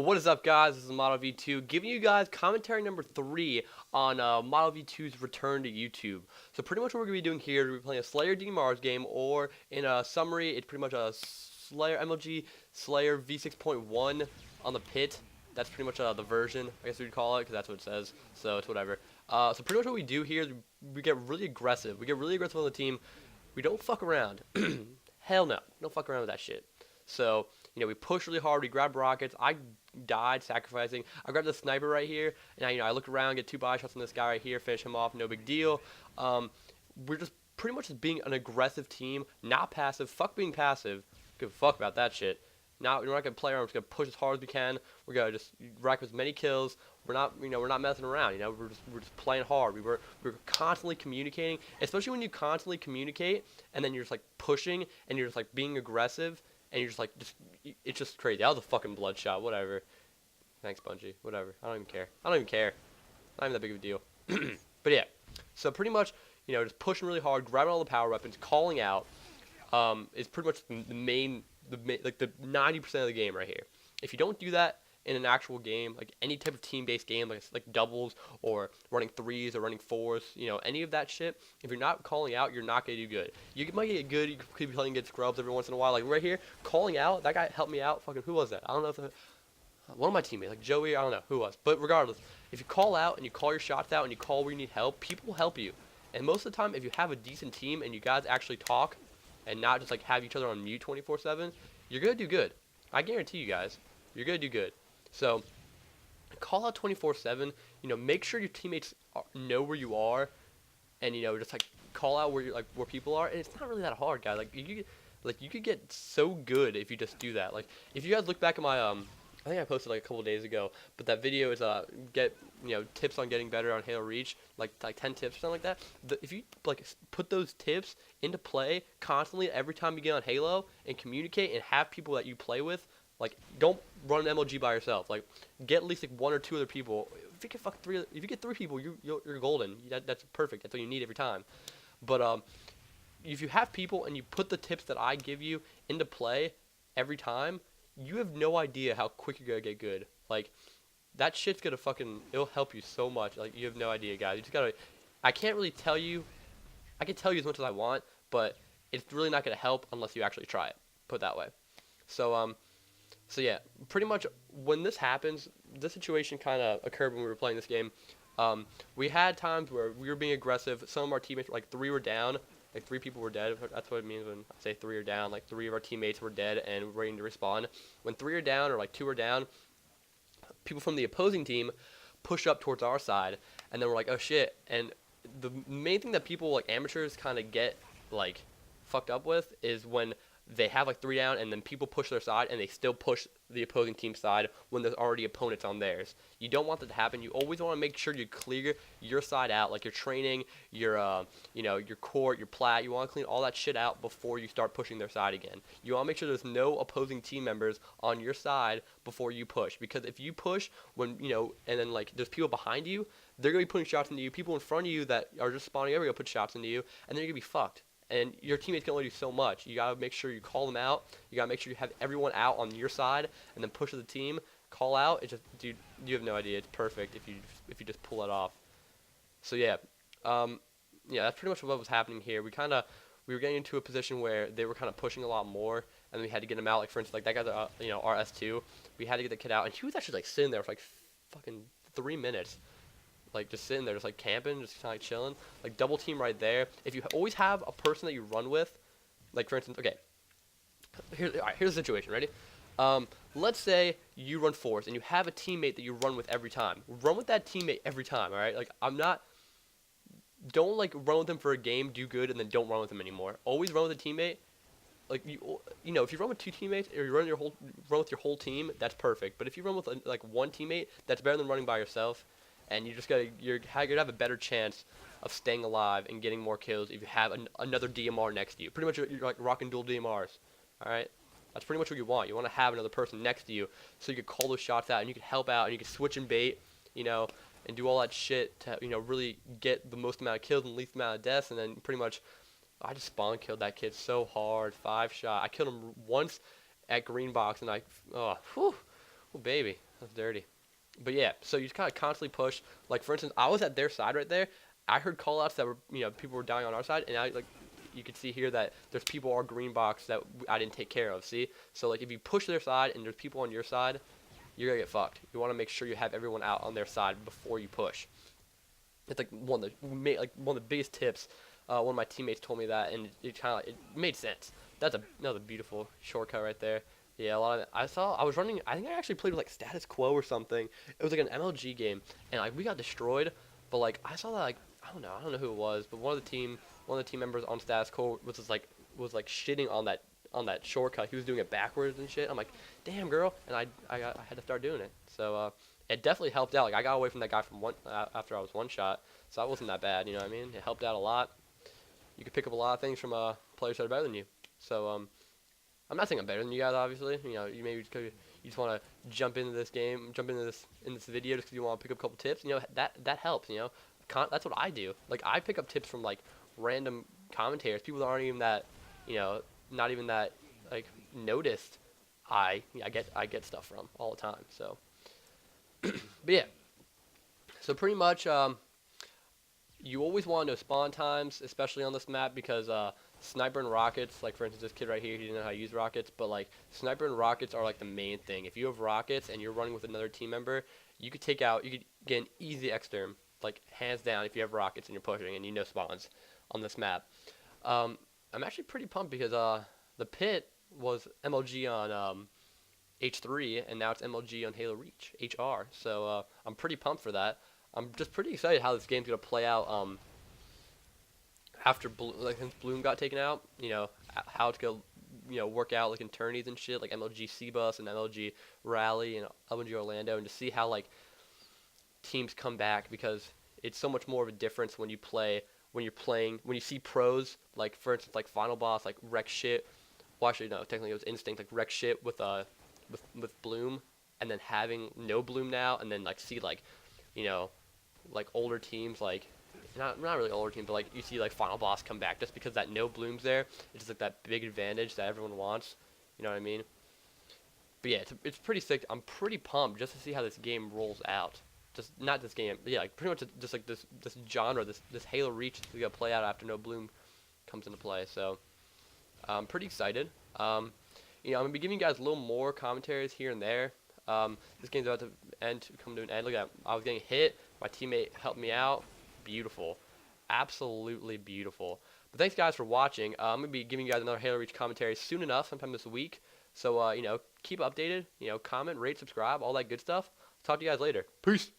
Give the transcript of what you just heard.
What is up, guys? This is Model V2 giving you guys commentary number 3 on Model V2's return to YouTube. So pretty much what we're going to be doing here is we're playing a Slayer DMR's game, or in a summary, it's pretty much a Slayer MLG Slayer V6.1 on the pit. That's pretty much the version, I guess we'd call it, because that's what it says, so it's whatever. So pretty much what we do here is we get really aggressive. We get really aggressive on the team. We don't fuck around. Hell no. Don't fuck around with that shit. So, we push really hard. We grab rockets. I died sacrificing. I grabbed the sniper right here, and I look around, get 2 body shots on this guy right here, finish him off, no big deal. We're just pretty much just being an aggressive team, not passive. Fuck being passive. Give a fuck about that shit. We're not gonna play around. We're just gonna push as hard as we can. We're gonna just rack as many kills. We're not messing around. We're just playing hard. We're constantly communicating, especially when you constantly communicate, and then you're just like pushing, and you're just like being aggressive. And you're just like, it's just crazy. That was a fucking bloodshot. Whatever. Thanks, Bungie. Whatever. I don't even care. Not even that big of a deal. But yeah. So pretty much, just pushing really hard, grabbing all the power weapons, calling out, is pretty much the main, like the 90% of the game right here. If you don't do that in an actual game, like any type of team-based game, like doubles or running threes or running fours, any of that shit, if you're not calling out, you're not going to do good. You might get good, you could be playing against scrubs every once in a while, like right here, calling out, that guy helped me out, fucking, who was that? I don't know if one of my teammates, like Joey, I don't know who it was, but regardless, if you call out and you call your shots out and you call where you need help, people will help you. And most of the time, if you have a decent team and you guys actually talk and not just like have each other on mute 24/7, you're going to do good. I guarantee you guys, you're going to do good. So, call out 24/7. Make sure your teammates know where you are, and just like call out where where people are. And it's not really that hard, guys. You could get so good if you just do that. Like, if you guys look back at my I think I posted like a couple days ago, but that video is get tips on getting better on Halo Reach, like 10 tips or something like that. If you like put those tips into play constantly every time you get on Halo and communicate and have people that you play with. Like, don't run an MLG by yourself. Like, get at least like 1 or 2 other people. If you get 3 people, you're golden. That's perfect. That's what you need every time. But if you have people and you put the tips that I give you into play every time, you have no idea how quick you're gonna get good. Like, that shit's gonna it'll help you so much. Like, you have no idea, guys. You just gotta. I can't really tell you. I can tell you as much as I want, but it's really not gonna help unless you actually try it. Put it that way. So yeah, pretty much when this happens, this situation kind of occurred when we were playing this game. We had times where we were being aggressive. Some of our teammates, like 3 were down, like 3 people were dead. That's what it means when I say 3 are down. Like 3 of our teammates were dead and waiting to respawn. When 3 are down or like 2 are down, people from the opposing team push up towards our side, and then we're like, oh shit. And the main thing that people like amateurs kind of get like fucked up with is when they have like 3 down and then people push their side and they still push the opposing team's side when there's already opponents on theirs. You don't want that to happen. You always want to make sure you clear your side out, like your training, your your court, your plat. You want to clean all that shit out before you start pushing their side again. You want to make sure there's no opposing team members on your side before you push, because if you push when and then like there's people behind you, they're gonna be putting shots into you. People in front of you that are just spawning over, gonna put shots into you, and then you're gonna be fucked. And your teammates can only do so much. You gotta make sure you call them out. You gotta make sure you have everyone out on your side, and then push the team. Call out. It's just, dude, you have no idea. It's perfect if you just pull it off. So yeah, that's pretty much what was happening here. We were getting into a position where they were kind of pushing a lot more, and we had to get them out. Like for instance, like that guy's our S2. We had to get the kid out, and he was actually like sitting there for like fucking 3 minutes. Like, just sitting there, just, like, camping, just kind of like, chilling. Like, double team right there. If you always have a person that you run with, like, for instance, okay. Here's the situation, ready? Let's say you run fours, and you have a teammate that you run with every time. Run with that teammate every time, all right? Like, don't, like, run with them for a game, do good, and then don't run with them anymore. Always run with a teammate. Like, if you run with 2 teammates, or you run with your whole team, that's perfect. But if you run with, like, 1 teammate, that's better than running by yourself. And you're gonna have a better chance of staying alive and getting more kills if you have another DMR next to you. Pretty much you're like rocking dual DMRs. All right, that's pretty much what you want. You want to have another person next to you so you can call those shots out and you can help out and you can switch and bait, and do all that shit to really get the most amount of kills and least amount of deaths. And then pretty much, I just spawn killed that kid so hard, 5 shot. I killed him once at green box and oh baby. That's dirty. But yeah, so you just kind of constantly push. Like for instance, I was at their side right there. I heard callouts that were, people were dying on our side, and I like, you could see here that there's people on green box that I didn't take care of. See, so like if you push their side and there's people on your side, you're gonna get fucked. You want to make sure you have everyone out on their side before you push. It's like one of the biggest tips. One of my teammates told me that, and it made sense. That's another beautiful shortcut right there. Yeah, a lot of I was running. I think I actually played with like Status Quo or something. It was like an MLG game, and like we got destroyed. But like I saw that, like I don't know who it was, but one of the team members on Status Quo was like shitting on that shortcut. He was doing it backwards and shit. I'm like, damn girl, and I had to start doing it. So it definitely helped out. Like I got away from that guy from after I was one shot, so that wasn't that bad. You know what I mean? It helped out a lot. You could pick up a lot of things from players that are better than you. So I'm not saying I'm better than you guys, obviously. You maybe you just want to jump into this video just because you want to pick up a couple tips. That helps. That's what I do. Like I pick up tips from like random commentators, people that aren't even that, not even that like noticed. I get stuff from all the time. So, but yeah. So pretty much, you always want to know spawn times, especially on this map, because sniper and rockets, like for instance this kid right here, he didn't know how to use rockets, but like sniper and rockets are like the main thing. If you have rockets and you're running with another team member, you could get an easy exterm, like hands down, if you have rockets and you're pushing and you know spawns on this map. I'm actually pretty pumped because the pit was MLG on H3 and now it's MLG on Halo Reach HR, so I'm pretty pumped for that. I'm just pretty excited how this game's gonna play out after since Bloom got taken out. How it's gonna work out like in tourneys and shit, like MLG C-Bus and MLG Rally and MLG Orlando, and to see how like teams come back, because it's so much more of a difference when you see pros, like for instance like Final Boss, like wreck shit. Well, actually no, technically it was Instinct, like wreck shit with Bloom, and then having no Bloom now, and then like see like like older teams, like not really older teams, but like you see like Final Boss come back just because that no Bloom's there. It's just like that big advantage that everyone wants. You know what I mean? But yeah, it's pretty sick. I'm pretty pumped just to see how this game rolls out. Just not this game, but yeah, like pretty much just like this genre, this Halo Reach is gonna play out after no Bloom comes into play. So I'm pretty excited. I'm gonna be giving you guys a little more commentaries here and there. This game's about to come to an end. Look at that. I was getting hit. My teammate helped me out. Beautiful. Absolutely beautiful. But thanks, guys, for watching. I'm going to be giving you guys another Halo Reach commentary soon enough, sometime this week. So, keep updated. Comment, rate, subscribe, all that good stuff. Talk to you guys later. Peace.